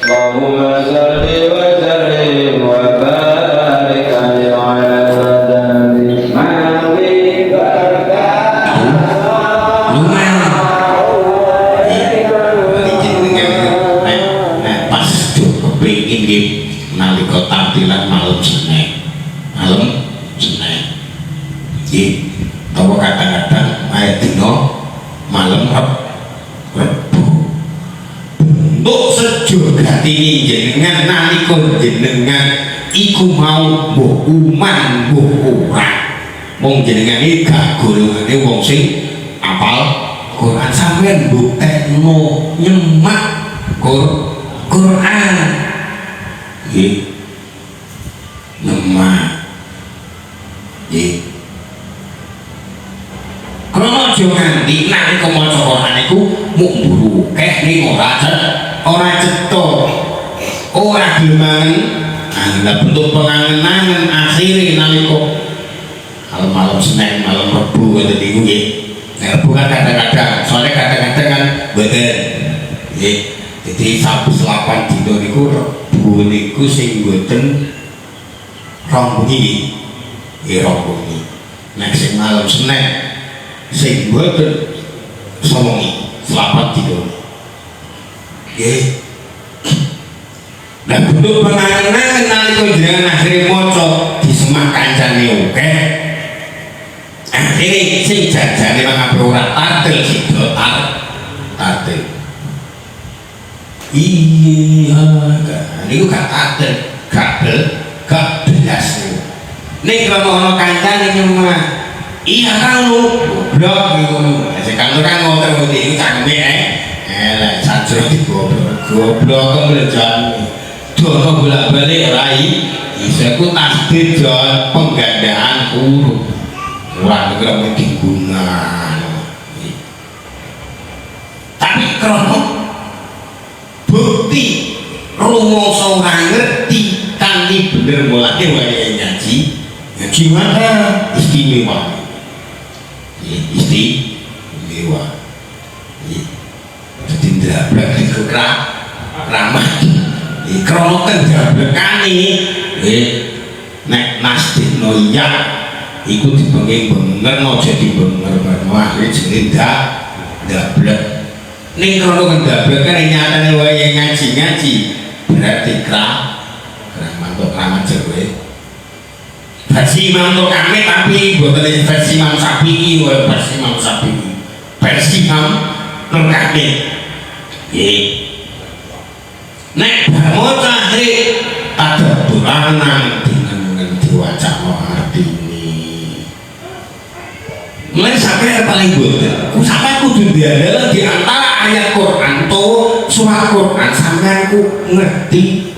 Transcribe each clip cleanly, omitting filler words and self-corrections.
Allahumma salli wa sallim wa barik alaihi wa ala alihi mawi barakah lumayan pas kepingin di nalika tampilan malam Senin atau kadang-kadang ayat dino malam Rebu untuk sejuk hati jenengan nalika jenengan iku mau mbuh uman mbuh ora mung jenengan iki gak golongane wong sing apal Quran sampeyan mbuktekno nyemak Quran nggih nyemak nggih krono aja nganti nalika maca Quran iku mung mburu ning ora cetok ora gelem ana bentuk pengangen-angen akhire nalika malam Senin malam Rebu ngoten niku nggih bukan kadang-kadang soalnya kadang-kadang kan mboten nggih jadi sabtu 8 dina niku Rebu niku sing mboten rong bengi nggih rong bengi nek sing malam Senin sing mboten sewengi 8 dina nggih dan bentuk pengangen nalika jenengan akhire maca disemak kancane akeh akhirnya sing jajane mangke ora tatil sida tatil iya niku gak tatil gak belas ning krono ana kancane nyemak iya kang lu goblok ngono sing kang kan ngoten iki cangkeme elek sajro goblok mlejan dono bolak-balik rai iseku tasbih jon penggandaan huruf ora ngira diguna tapi krono bukti rumangsa ora ngerti kanthi bener mulane wae ngaji mana istimewa istimewa jadi ndablek iku ramah krono kendablekane nek nasdino iya iku dipenging bener aja dibener akhire jenenge ndablek ning krono kendablekane nyatane wae ngaji berarti mantuk kramat jewe versi mantuk kami tapi boten versi Imam Syafi'i versi Imam Syafi'i versi Imam Nur Kamil nggih nek maca akhire ada dolanan dengan diwacana artine mulai sampai paling boten sampai kudu diandel di antara ayat Quran to surah Quran sampean ku ngerti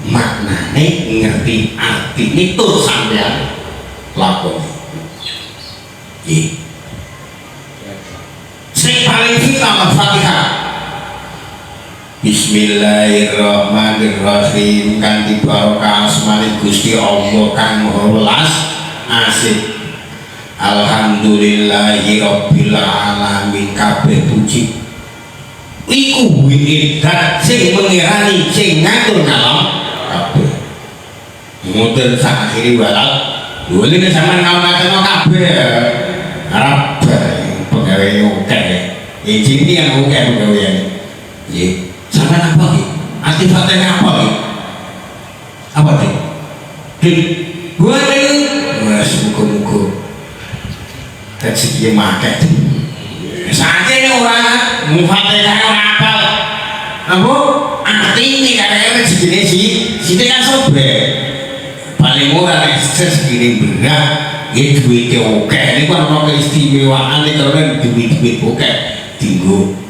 maknane ngerti artine to sampean lakoni nggih sing paling vital Fatihah Bismillahirrahmanirrahim kanthi barokah asmane Gusti Allah kang Maha Welas asih Alhamdulillahi Rabbil Alamin kabeh puji iku wirid sing mengerani sing ngatur ngalam kabeh muter sak akhiri walal lho nek sampean ngaonaken kabeh arep pegawai oke iki yang oke pegawai nggih sampean apa iki arti Fatihah apa iki apa iki gua ini wes muga-muga rezeki maket saiki ini orang Fatihah ora apal apa artine kaya rezekine sithik kan sobre paling ora nek segini berat nggih duwite oke niku ana keistimewaan nek ora duwit oke dinggo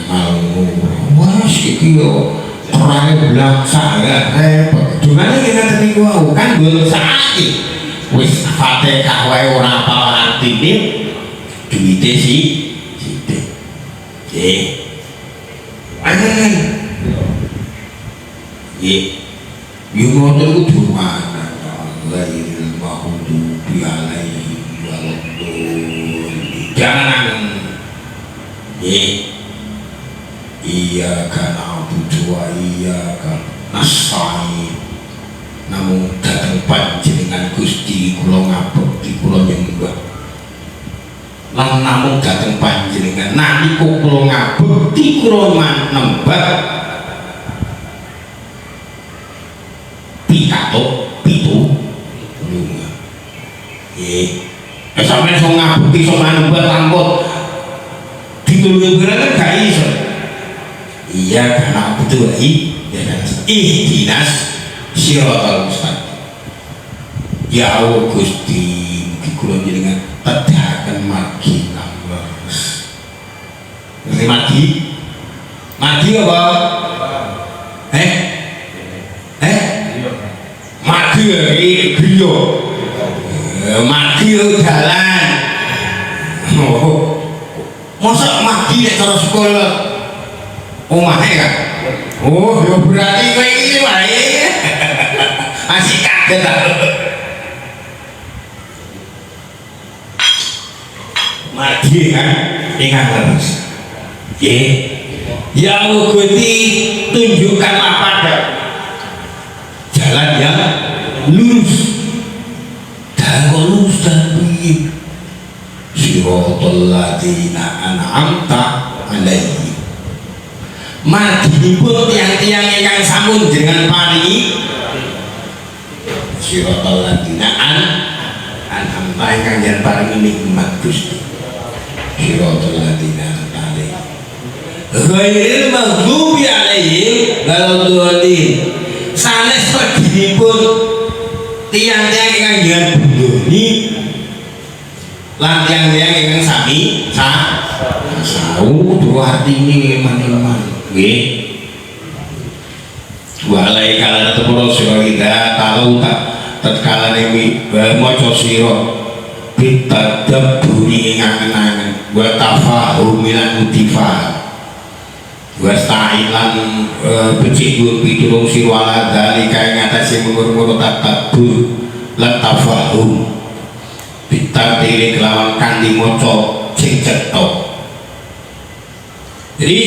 mau wes iki yo orane blaksa ya repot dungane kita niku kan nggo saiki wis Fatihah wae ora apal artine duwite sithik nggih anen nggih yo ngoten kudu mana lairil maghdubi alaihi waladdallin jangan nggih iyyaka na'budu wa iyyaka nasta'in. Namun datang panjenengan Gusti kula ngabekti kula nyembah. Lan namun datang panjenengan nalika kula ngabekti kula nembah pitato pitu lunga. Sampeyan iso ngabekti iso nembah tanpa ditulungi kan gak iso. Iya karena betul ihdinas siratal mustaqim. Ya Allah Gusti mugi kula njenengan tedahaken margi kang leres. Ngerti margi? Margi apa? Margi griya. Margi jalan. Masa margi nek cara sekolah omahe kan? Oh, ya berarti kowe iki wae. Asik kaget ta. Margi kan ingkang leres. Nggih. Ya Allah Gusti tunjukkanlah pada jalan yang lurus. Dan lurus dan piye? Siratal ladzina an'amta 'alaihim. Madhipun tiang-tiang ingkang sampun jenengan paringi siratal ladzina an'amta ingkang jenengan paringi nikmat Gusti. Siratal ladzina an'amta 'alaihim. Ghairil maghdubi 'alaihim waladdallin. Sanes madhipun tiang-tiang ingkang jenengan bundoni lan tiang-tiang ingkang sami dua artine man-man nggih. Walai kala tepuro sira ida tahu tak tatkala nemi maca sira bitadabburi ing angen-angen wa tafahumi lan mutifah wa sta'ilan becik pitulung sira ala dalika ing atase mengurung tadabbur lan tafahum bitartili kelawan kanthi maca sing cetha. Jadi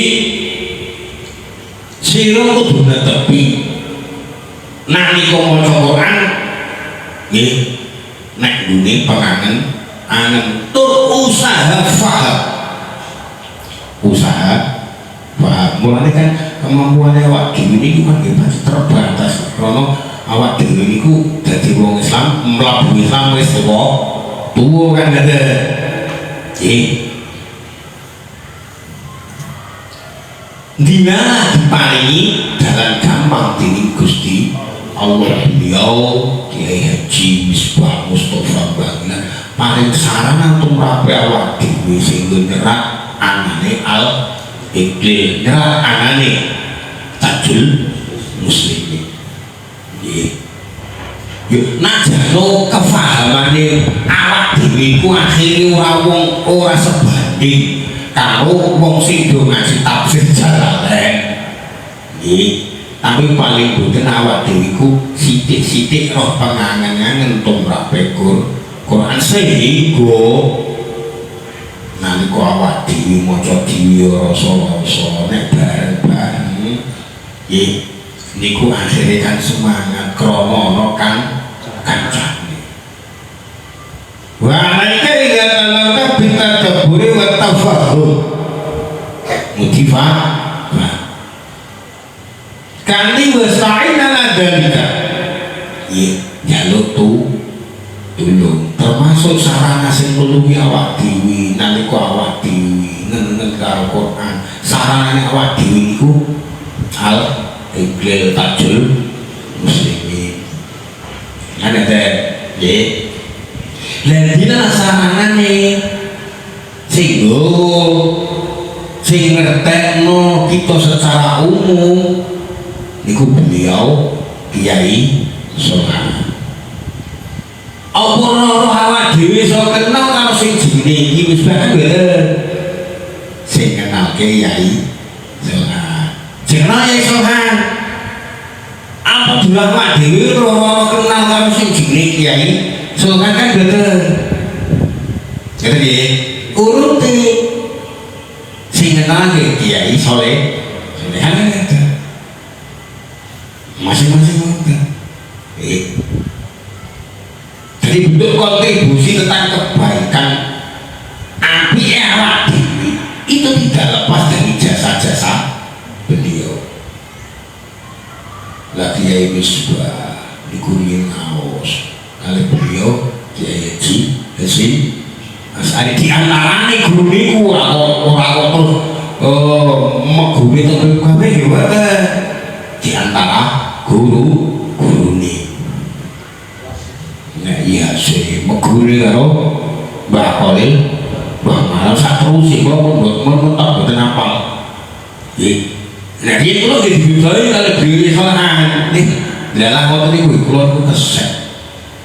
sira kudu netepi nalika maca Quran nggih nek ngene pengangen angen tur usaha faham. Mulane kan kemampuan awak dhewe niki mangke terbatas karena awak dhewe niku dadi wong Islam mlebu Islam wis tuwa kan ada. Dina diparingi dalam gampang dening Gusti Allah beliau Kiai Haji Misbah Mustafa Bagna paring sarana tumrape awak dhewe sing nyerat anane al iqlil nyerat anane Tajul Muslimin. Nggih. Yo najano kefahamane awak dhewe ku akhire ora sebanding karo wong sing do ngaji tafsir Jalalain. Nggih, tapi paling boten awak dhewe iku sithik-sithik roh pengangen-angen tumrape Quran sehingga nalika awak dhewe maca dhewe rasa-rasa nek bareng-bareng nggih niku akhire kan semangat krana ana kancane. Wa alaika ila talaka bitadabburi wa tafahum mutifah kanthi wasta'in ala dalika jaluk tulung termasuk sarana sing nulungi awak dhewe nalika awak dhewe ngeneng karo Quran. Saranane awak dhewe niku al iqlil Tajul Muslimin ana nggih. Lan dina saranane sing ngertekno kita secara umum niku beliau Kiai Sohan. Apa roh awak dhewe iso kenal karo sing jenenge iki wis bae sing kenal Kiai Sohan. Jenenge Kiai Sohan. Apa dulu awak dhewe roh kenal karo sing jenenge Kiai Sohan kan bener. Ngene iki urute sing kenal Kiai Soleh ada masing-masing ngoten. Jadi bentuk kontribusi tentang kebaikan api awak dhewe itu tidak lepas dari jasa-jasa beliau. Lagi Kiai Misbah dikuringin ngaos kali beliau Kiai Haji Asari di antarane guru niku ora terus megumi terus kabeh ya di antara guru nih. Nah iya sih meguri karo Mbah Khalil Mbah Malah sak terus sih kula mun tak boten apal. Nggih. Nah iki kula nggih dibimbingi kali dhewe sowan nih. Dalah ngoten niku kula niku kesek.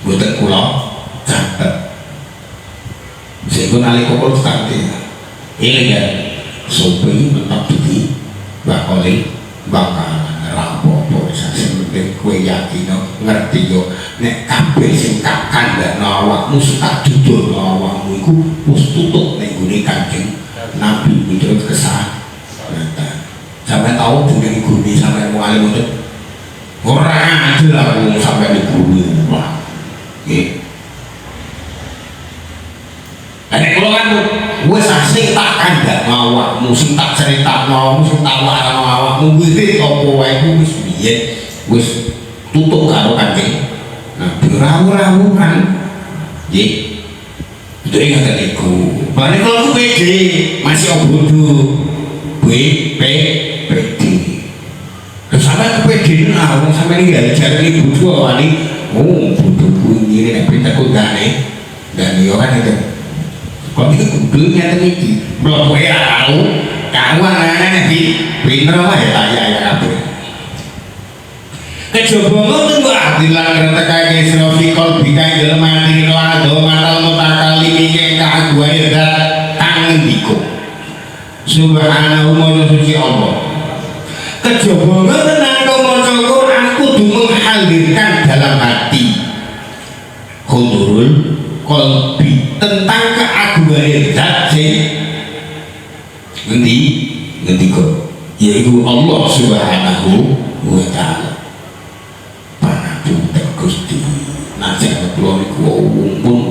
Boten kula catet. Sehingga nalika kula kanthi eling ya sopi mentok dadi Mbah Khalil bakal rapopo sing penting kowe yakin ngerti yo nek kabeh sing kandhakno awakmu tak dudono awakmu iku wis tutuk ning gone Kanjeng Nabi miturut kesah. Sampai tahu dengan gune sampai mau alim itu orang aja lah wong sampai di gune wah nggih. Nek kula kan wis sing tak kandhakno awakmu sing tak critakno sing tak warno awakmu wirid apa wae ku wis biyen wis tutuk karo Kanjeng Nabi rawuh-rawuhan nggih. Itu ingatan iku. Bane kula ku pede masih obodo PD. Terus sampai kepedean lah, orang sampai ini gak jalan ibu tua wani, budu ini nek pinter kudane, dan yo kan itu, kok itu kudunya terjadi, belum kue tahu, kamu anak-anak di pinter lah ya tanya ya apa? Kecoba ngoten kok adilan ngerti kaya srofikol bikai dalam mati kelado matal mutakali mikir kaguan ya tangan diko. Subhanahu wa suci Allah. Kejaba ngoten nang maca Quran kudu menghadirkan dalam hati hudurul qalbi tentang keagungan zat sing ngendi kok yaitu Allah Subhanahu wa taala. Pangapunten Gusti. Najan kula niku wong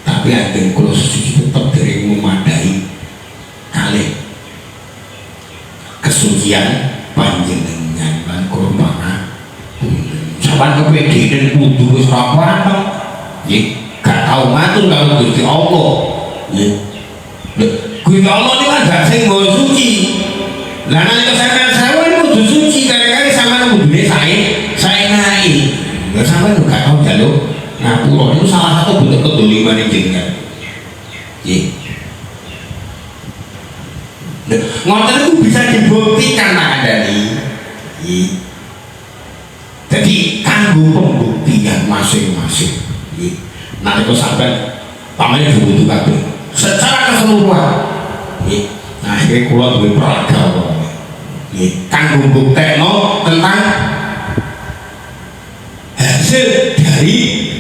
tapi anggen kula sesuk tetep dereng memadai kali kesucian panjenengan lan korban sampeyan kepedhen kudu wis apa to nggih gak tau matur karo Gusti Allah nggih Gusti Allah niku gak sing nggo suci lah nek sampeyan sewu niku kudu suci kare-kare sampeyan kudune sae naik lha sampeyan gak tau njaluk ngapura itu salah satu bentuk kedoliman jenengan nggih. Ngoten itu bisa dibuktikan nak ada nih. Jadi kanggo pembuktian masing-masing. Nah itu sampai pamannya dibutuhkan secara keseluruhan. Nah akhirnya kulo duwe peragam. Kanggo buktekno tentang hasil dari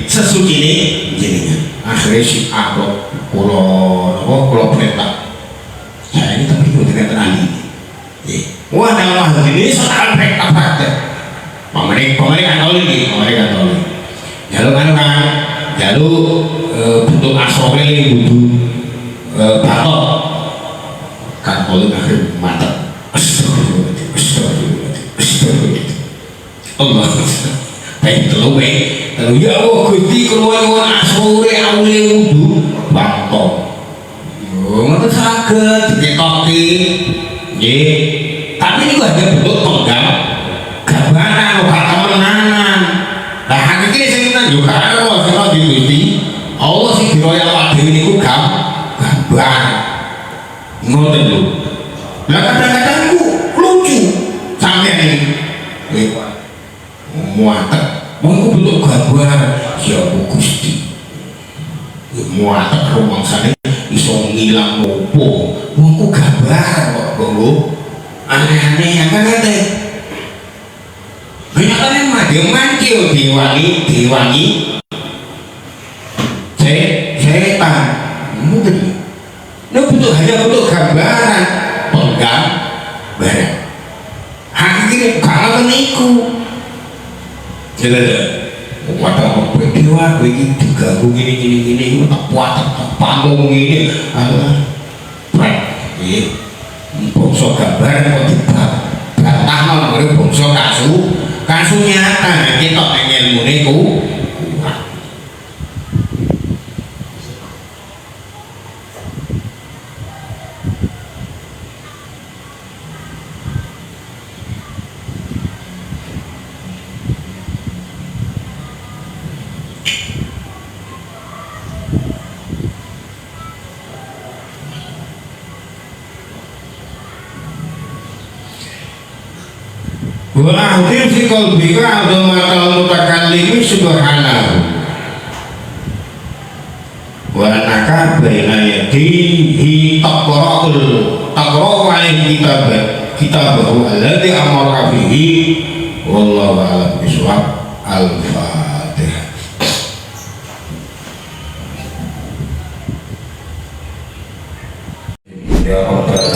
sesuci ini jenengan. Akhirnya si aku kulo perintah. Saya ini tapi bukan tenang ini. Wah, nama ini soal mereka pada. Pemerintah Katolik. Jalur bentuk asrore butuh batok. Katolik akhir mata. Allah. Baik terlalu ya Allah Gusti keluar asrore awle wudu batok. Ngoten saged diketoki nggih tapi niku hanya bentuk gambaran ora temenanan lah hakiki sing tenan yo gak ono sing diwiti Allah sing diroyal awake dhewe niku gambar ngoten lho lah kadang-kadang niku lucu sampeyan iki muatek mengko bentuk gambar ya Gusti muatek rumangsane iso ngilang opo wongku gambar kok lho aneh-aneh ya kan ate nyatane mangke diwangi setan mungkin ini hanya bentuk gambaran bareng hakikatnya kalau niku jadi wadah dewa begini diganggu gini tak panggung gini bongso gambar kok dibantah nomor bongso kasu nyata kita pengen ilmu wa ahdir fi qalbika azamatal mutakallimi subhanahu wa anaka baina yadihi taqra'u alaihi kitabahu alladhi amara bihi wallahu a'lam bishawab. Al-Fatihah. Ya Rabbal